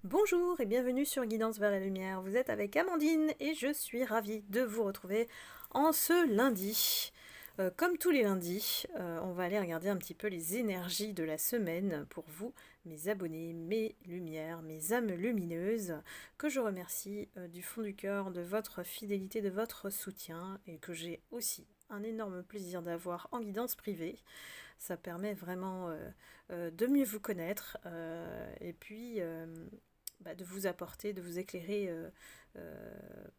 Bonjour et bienvenue sur Guidance vers la lumière. Vous êtes avec Amandine et je suis ravie de vous retrouver en ce lundi. Comme tous les lundis, on va aller regarder un petit peu les énergies de la semaine pour vous, mes abonnés, mes lumières, mes âmes lumineuses, que je remercie du fond du cœur de votre fidélité, de votre soutien et que j'ai aussi un énorme plaisir d'avoir en guidance privée. Ça permet vraiment de mieux vous connaître et puis de vous apporter, de vous éclairer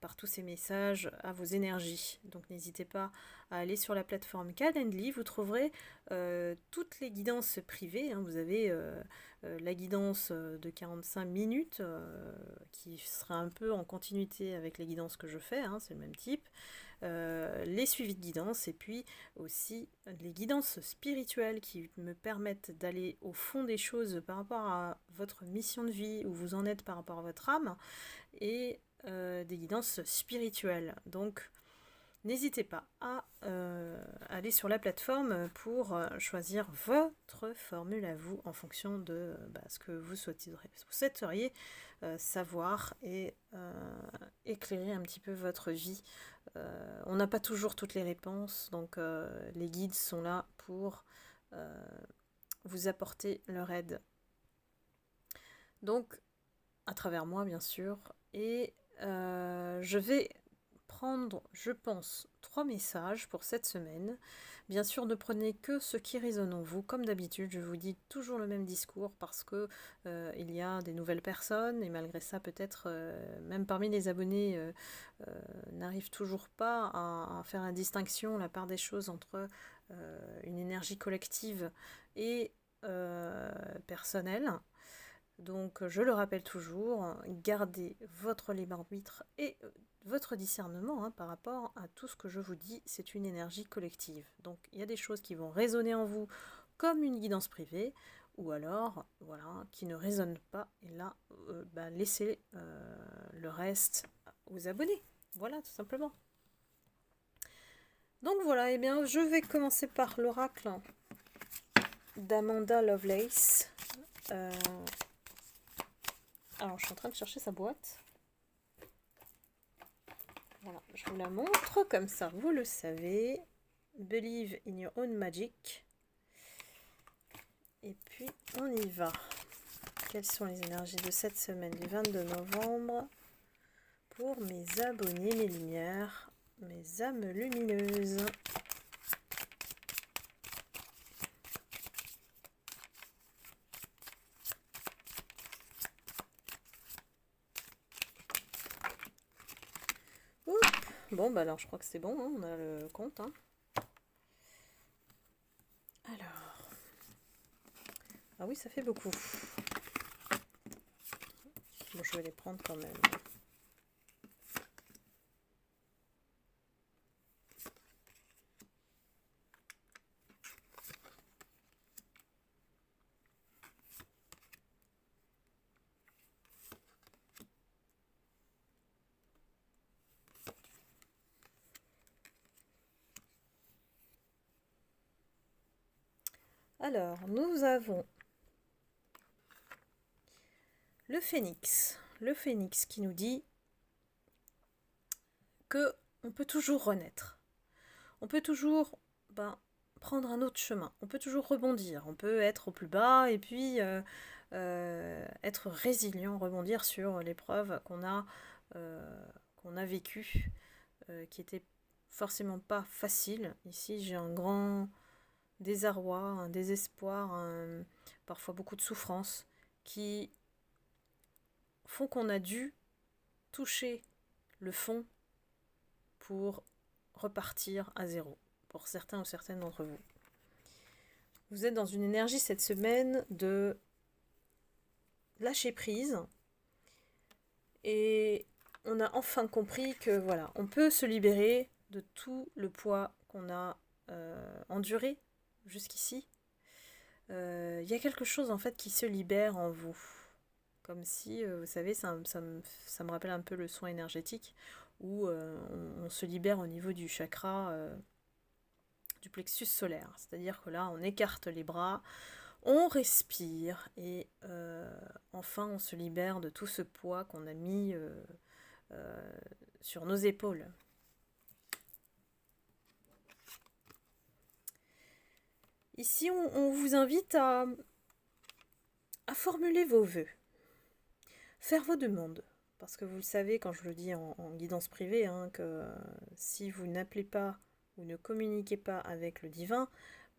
par tous ces messages à vos énergies. Donc n'hésitez pas à aller sur la plateforme Calendly, vous trouverez toutes les guidances privées. Vous avez la guidance de 45 minutes qui sera un peu en continuité avec les guidances que je fais, c'est le même type. Les suivis de guidance et puis aussi les guidances spirituelles qui me permettent d'aller au fond des choses par rapport à votre mission de vie, où vous en êtes par rapport à votre âme, et des guidances spirituelles. Donc n'hésitez pas à aller sur la plateforme pour choisir votre formule à vous en fonction de ce que vous souhaiteriez savoir et éclairer un petit peu votre vie. On n'a pas toujours toutes les réponses, donc les guides sont là pour vous apporter leur aide. Donc, à travers moi, bien sûr, et je vais prendre, je pense, 3 messages pour cette semaine. Bien sûr, ne prenez que ce qui résonne en vous. Comme d'habitude, je vous dis toujours le même discours parce que il y a des nouvelles personnes et malgré ça, peut-être même parmi les abonnés, n'arrivent toujours pas à faire la distinction, la part des choses entre une énergie collective et personnelle. Donc je le rappelle toujours, gardez votre libre arbitre et votre discernement par rapport à tout ce que je vous dis, c'est une énergie collective. Donc il y a des choses qui vont résonner en vous comme une guidance privée, ou alors qui ne résonnent pas, et là laissez le reste aux abonnés. Voilà, tout simplement. Donc voilà, et bien je vais commencer par l'oracle d'Amanda Lovelace. Alors, je suis en train de chercher sa boîte. Voilà, je vous la montre comme ça, vous le savez. Believe in your own magic. Et puis, on y va. Quelles sont les énergies de cette semaine du 22 novembre pour mes abonnés, mes lumières, mes âmes lumineuses? Bon, alors je crois que c'est bon, on a le compte. Alors. Ah oui, ça fait beaucoup. Bon, je vais les prendre quand même. Alors, nous avons le phénix. Le phénix qui nous dit que on peut toujours renaître. On peut toujours prendre un autre chemin. On peut toujours rebondir. On peut être au plus bas et puis être résilient, rebondir sur l'épreuve qu'on a vécue, qui était forcément pas facile. Ici, j'ai un grand désarroi, un désespoir, parfois beaucoup de souffrance, qui font qu'on a dû toucher le fond pour repartir à zéro, pour certains ou certaines d'entre vous. Vous êtes dans une énergie cette semaine de lâcher prise, et on a enfin compris que on peut se libérer de tout le poids qu'on a enduré jusqu'ici. Il y a quelque chose en fait qui se libère en vous, comme si, vous savez, ça me rappelle un peu le soin énergétique, où on se libère au niveau du chakra du plexus solaire. C'est-à-dire que là, on écarte les bras, On respire et enfin on se libère de tout ce poids qu'on a mis sur nos épaules. Ici, on vous invite à formuler vos vœux, faire vos demandes. Parce que vous le savez, quand je le dis en guidance privée, hein, que si vous n'appelez pas ou ne communiquez pas avec le divin,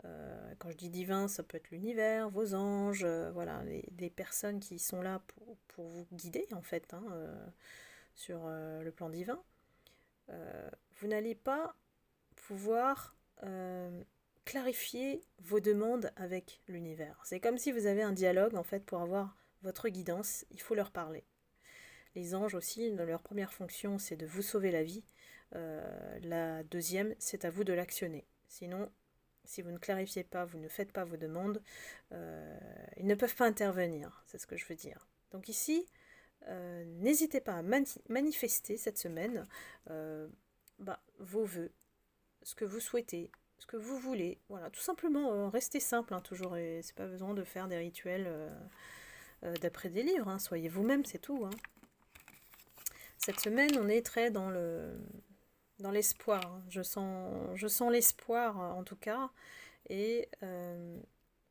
quand je dis divin, ça peut être l'univers, vos anges, voilà, des personnes qui sont là pour vous guider, en fait, hein, sur le plan divin. Vous n'allez pas pouvoir clarifier vos demandes avec l'univers. C'est comme si vous avez un dialogue, en fait, pour avoir votre guidance, il faut leur parler. Les anges aussi, leur première fonction, c'est de vous sauver la vie. La deuxième, c'est à vous de l'actionner. Sinon, si vous ne clarifiez pas, vous ne faites pas vos demandes, ils ne peuvent pas intervenir, c'est ce que je veux dire. Donc ici, n'hésitez pas à manifester cette semaine vos vœux, ce que vous souhaitez, ce que vous voulez. Voilà, tout simplement, restez simple, hein, toujours, et c'est pas besoin de faire des rituels d'après des livres, hein, soyez vous-même, c'est tout. Hein. Cette semaine, on est très dans l'espoir. Hein. Je sens l'espoir, en tout cas, et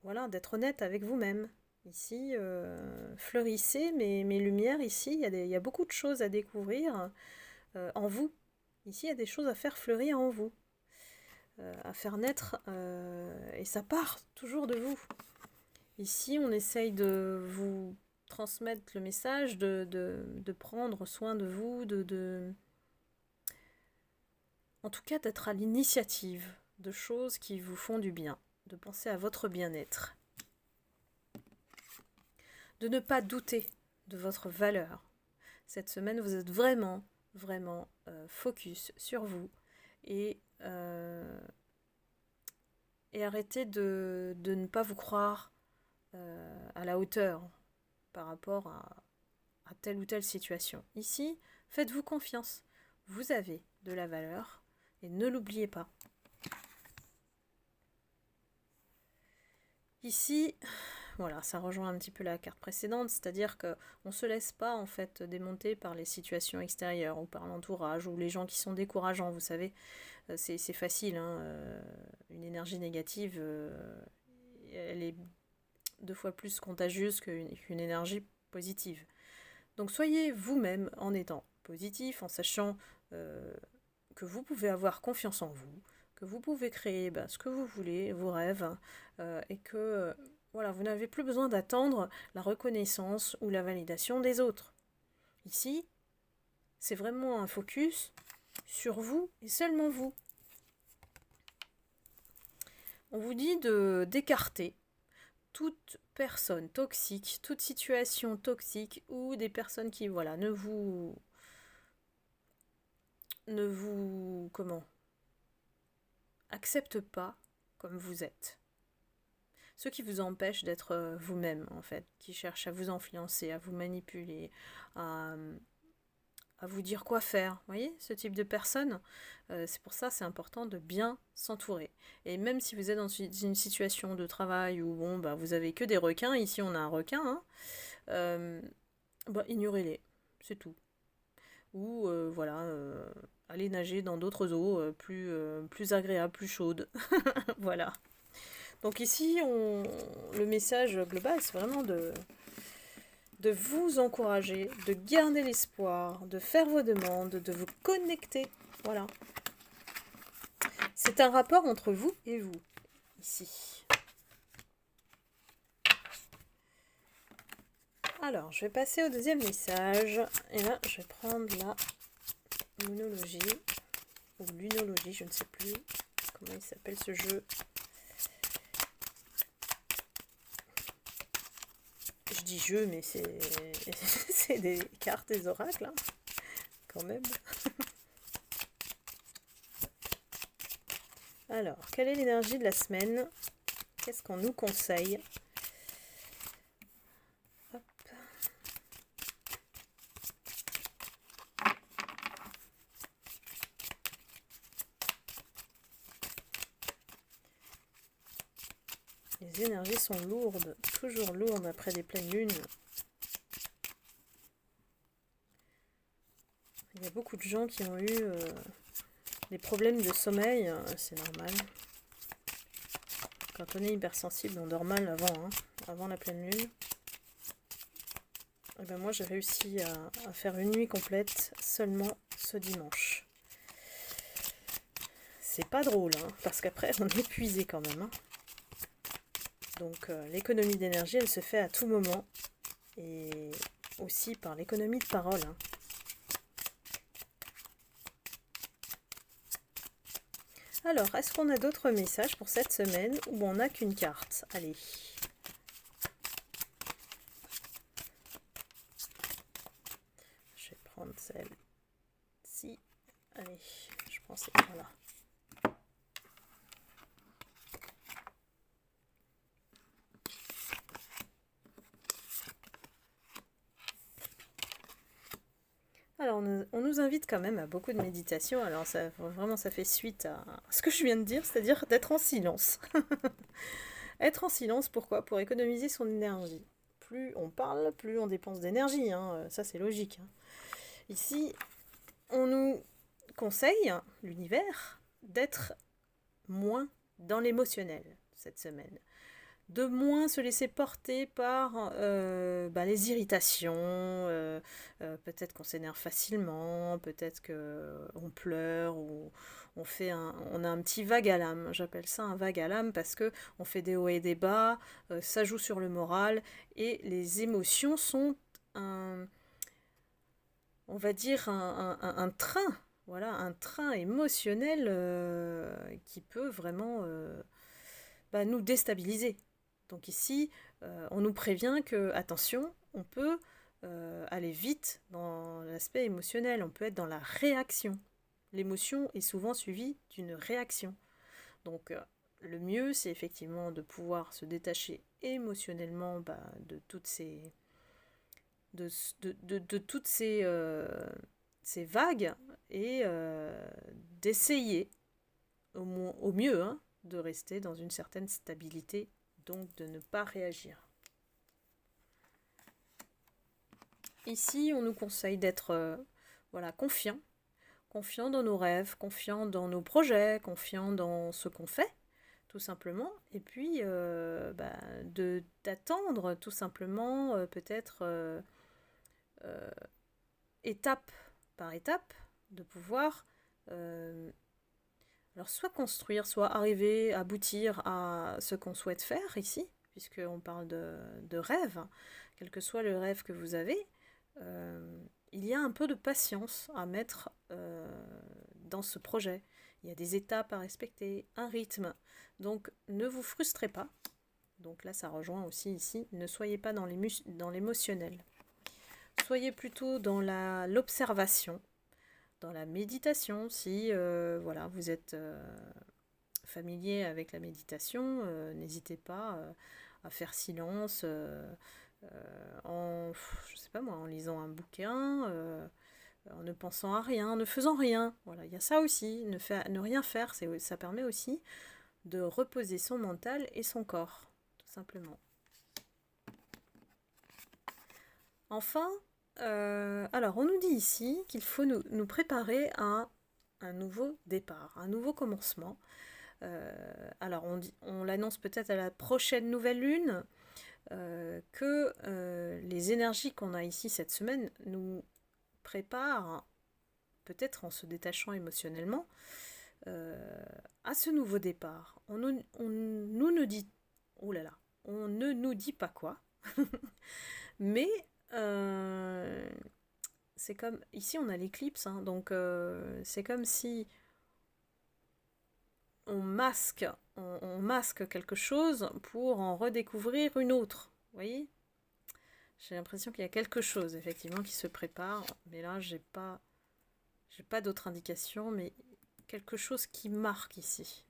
voilà, d'être honnête avec vous-même. Ici, fleurissez mes lumières. Ici, il y a beaucoup de choses à découvrir en vous. Ici, il y a des choses à faire fleurir en vous, à faire naître, et ça part toujours de vous. Ici, on essaye de vous transmettre le message, de prendre soin de vous, en tout cas d'être à l'initiative de choses qui vous font du bien, de penser à votre bien-être, de ne pas douter de votre valeur. Cette semaine, vous êtes vraiment, vraiment focus sur vous et arrêtez de ne pas vous croire à la hauteur par rapport à telle ou telle situation. Ici, faites-vous confiance. Vous avez de la valeur et ne l'oubliez pas. Ici, voilà, ça rejoint un petit peu la carte précédente, c'est-à-dire qu'on ne se laisse pas en fait démonter par les situations extérieures ou par l'entourage ou les gens qui sont décourageants, vous savez, c'est facile, hein, une énergie négative, elle est 2 fois plus contagieuse qu'une énergie positive. Donc soyez vous-même en étant positif, en sachant que vous pouvez avoir confiance en vous, que vous pouvez créer ce que vous voulez, vos rêves, et que voilà, vous n'avez plus besoin d'attendre la reconnaissance ou la validation des autres. Ici, c'est vraiment un focus sur vous et seulement vous. On vous dit d'écarter toute personne toxique, toute situation toxique ou des personnes qui ne vous acceptent pas comme vous êtes. Ceux qui vous empêchent d'être vous-même, en fait, qui cherchent à vous influencer, à vous manipuler, à vous dire quoi faire. Vous voyez, ce type de personnes, c'est pour ça c'est important de bien s'entourer. Et même si vous êtes dans une situation de travail où vous avez que des requins, ici on a un requin, hein, ignorez-les, c'est tout. Ou allez nager dans d'autres eaux plus agréables, plus chaudes. Voilà. Donc ici, le message global, c'est vraiment de vous encourager, de garder l'espoir, de faire vos demandes, de vous connecter. Voilà. C'est un rapport entre vous et vous, ici. Alors, je vais passer au deuxième message. Et là, je vais prendre la lunologie, ou lunologie, je ne sais plus comment il s'appelle ce jeu. Je dis jeu, mais c'est des cartes, des oracles, hein, quand même. Alors, quelle est l'énergie de la semaine? Qu'est-ce qu'on nous conseille? Hop. Les Les énergies sont lourdes, toujours lourdes après les pleines lunes. Il y a beaucoup de gens qui ont eu des problèmes de sommeil, c'est normal. Quand on est hypersensible, on dort mal avant la pleine lune. Et ben moi j'ai réussi à faire une nuit complète seulement ce dimanche. C'est pas drôle, parce qu'après on est épuisé quand même. Donc l'économie d'énergie, elle se fait à tout moment. Et aussi par l'économie de parole. Alors, est-ce qu'on a d'autres messages pour cette semaine ou on n'a qu'une carte? Allez. Je vais prendre celle-ci. Allez, je prends celle-là. Alors, on nous invite quand même à beaucoup de méditation. Alors, vraiment, ça fait suite à ce que je viens de dire, c'est-à-dire d'être en silence. Être en silence, pourquoi? Pour économiser son énergie. Plus on parle, plus on dépense d'énergie. Ça, c'est logique. Ici, on nous conseille, l'univers, d'être moins dans l'émotionnel cette semaine. De moins se laisser porter par les irritations, peut-être qu'on s'énerve facilement, peut-être qu'on pleure ou on a un petit vague à l'âme. J'appelle ça un vague à l'âme parce que on fait des hauts et des bas, ça joue sur le moral et les émotions sont on va dire un train, voilà, un train émotionnel qui peut vraiment nous déstabiliser. Donc ici, on nous prévient que, attention, on peut aller vite dans l'aspect émotionnel, on peut être dans la réaction. L'émotion est souvent suivie d'une réaction. Donc le mieux, c'est effectivement de pouvoir se détacher émotionnellement de toutes ces, toutes ces vagues et d'essayer au mieux de rester dans une certaine stabilité, donc de ne pas réagir. Ici, on nous conseille d'être confiant dans nos rêves, confiant dans nos projets, confiant dans ce qu'on fait, tout simplement, et puis d'attendre tout simplement peut-être étape par étape, de pouvoir alors soit construire, soit arriver, aboutir à ce qu'on souhaite faire ici, puisqu'on parle de rêve, quel que soit le rêve que vous avez, il y a un peu de patience à mettre dans ce projet. Il y a des étapes à respecter, un rythme. Donc ne vous frustrez pas. Donc là ça rejoint aussi ici, ne soyez pas dans l'émotionnel. Soyez plutôt dans l'observation, dans la méditation, si vous êtes familier avec la méditation, n'hésitez pas à faire silence en lisant un bouquin, en ne pensant à rien, en ne faisant rien. Voilà, il y a ça aussi, ne rien faire, ça permet aussi de reposer son mental et son corps, tout simplement. Enfin, alors on nous dit ici qu'il faut nous préparer à un nouveau départ, un nouveau commencement. Alors on l'annonce peut-être à la prochaine nouvelle lune, que les énergies qu'on a ici cette semaine nous préparent, peut-être en se détachant émotionnellement, à ce nouveau départ. On ne nous dit pas quoi, mais c'est comme, ici on a l'éclipse, donc c'est comme si on masque quelque chose pour en redécouvrir une autre, vous voyez? J'ai l'impression qu'il y a quelque chose effectivement qui se prépare, mais là j'ai pas d'autre indication, mais quelque chose qui marque ici.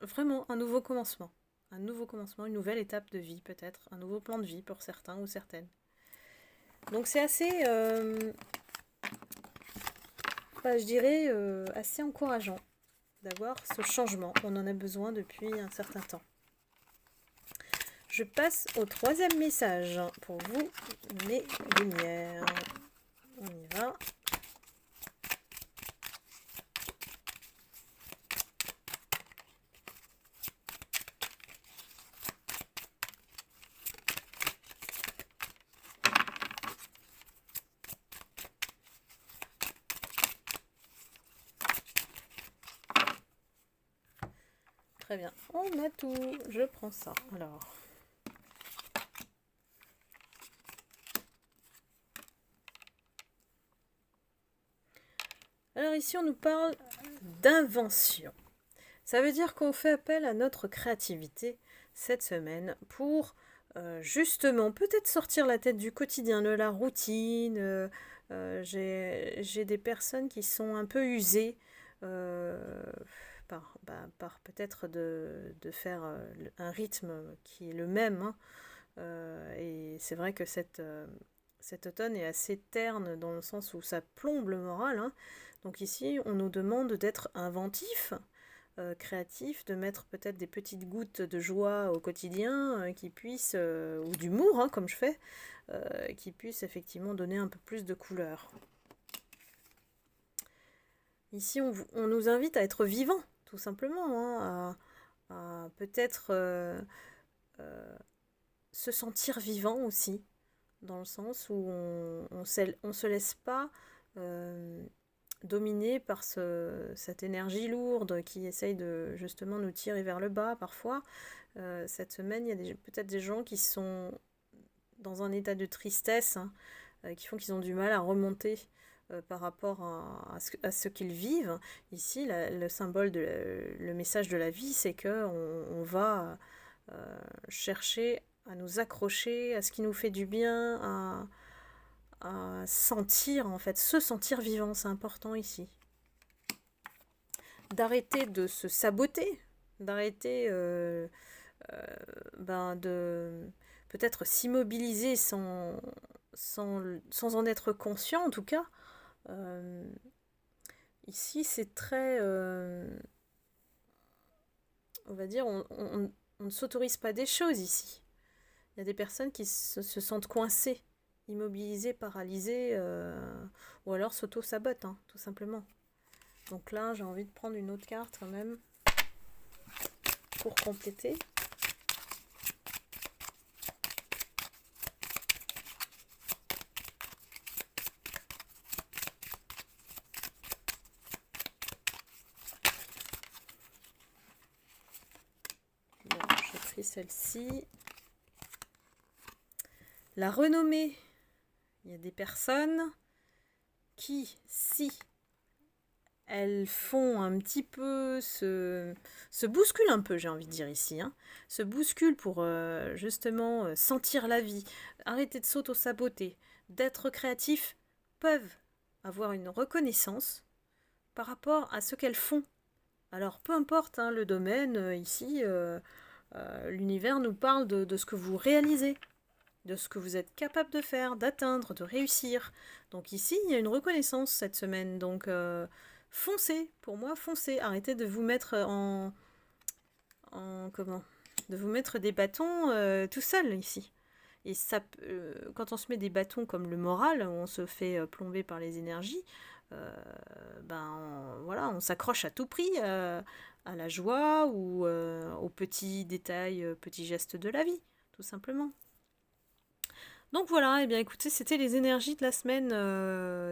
Vraiment un nouveau commencement. Un nouveau commencement, une nouvelle étape de vie peut-être, un nouveau plan de vie pour certains ou certaines. Donc c'est assez, je dirais, assez encourageant d'avoir ce changement. On en a besoin depuis un certain temps. Je passe au troisième message pour vous, mes lumières. On y va. Très bien, on a tout. Je prends ça. Alors ici, on nous parle d'invention. Ça veut dire qu'on fait appel à notre créativité cette semaine pour justement peut-être sortir la tête du quotidien, de la routine. J'ai des personnes qui sont un peu usées par peut-être de faire un rythme qui est le même. Hein. Et c'est vrai que cet automne est assez terne dans le sens où ça plombe le moral. Hein. Donc ici, on nous demande d'être inventif, créatif, de mettre peut-être des petites gouttes de joie au quotidien qui puissent, ou d'humour, hein, comme je fais, qui puissent effectivement donner un peu plus de couleur. Ici, on nous invite à être vivant, tout simplement, hein, à peut-être se sentir vivant aussi, dans le sens où on se laisse pas dominé par cette énergie lourde qui essaye de justement nous tirer vers le bas parfois. Cette semaine, il y a peut-être des gens qui sont dans un état de tristesse, hein, qui font qu'ils ont du mal à remonter par rapport à ce qu'ils vivent. Ici, le symbole, le message de la vie, c'est qu'on va chercher à nous accrocher à ce qui nous fait du bien, à sentir, en fait, se sentir vivant, c'est important ici. D'arrêter de se saboter, d'arrêter de peut-être s'immobiliser sans en être conscient, en tout cas. Ici, c'est très... on va dire, on ne s'autorise pas des choses ici. Il y a des personnes qui se sentent coincées, immobilisées, paralysées, ou alors s'auto-sabotent, hein, tout simplement. Donc là, j'ai envie de prendre une autre carte quand même, pour compléter. Bon, j'ai pris celle-ci. La renommée. Il y a des personnes qui, si elles font un petit peu, se bousculent un peu, j'ai envie de dire ici, hein, se bousculent pour justement sentir la vie, arrêter de s'auto-saboter, d'être créatifs, peuvent avoir une reconnaissance par rapport à ce qu'elles font. Alors peu importe hein, le domaine, ici, l'univers nous parle de ce que vous réalisez, de ce que vous êtes capable de faire, d'atteindre, de réussir. Donc ici, il y a une reconnaissance cette semaine. Donc foncez, pour moi, foncez. Arrêtez de vous mettre de vous mettre des bâtons tout seul ici. Et ça, quand on se met des bâtons comme le moral, on se fait plomber par les énergies, voilà, on s'accroche à tout prix à la joie ou aux petits détails, petits gestes de la vie, tout simplement. Donc voilà, et bien écoutez, c'était les énergies de la semaine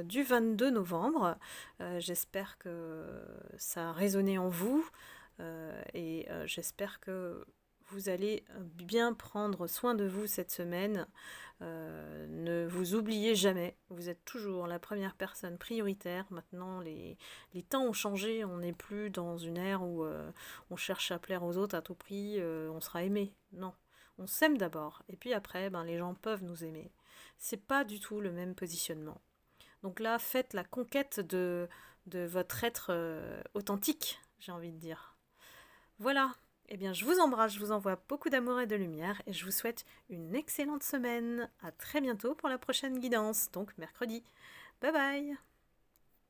du 22 novembre. J'espère que ça a résonné en vous et j'espère que vous allez bien prendre soin de vous cette semaine. Ne vous oubliez jamais, vous êtes toujours la première personne prioritaire. Maintenant, les temps ont changé, on n'est plus dans une ère où on cherche à plaire aux autres à tout prix, on sera aimé. Non. On s'aime d'abord, et puis après, les gens peuvent nous aimer. C'est pas du tout le même positionnement. Donc là, faites la conquête de votre être authentique, j'ai envie de dire. Voilà, eh bien je vous embrasse, je vous envoie beaucoup d'amour et de lumière, et je vous souhaite une excellente semaine. À très bientôt pour la prochaine guidance, donc mercredi. Bye bye!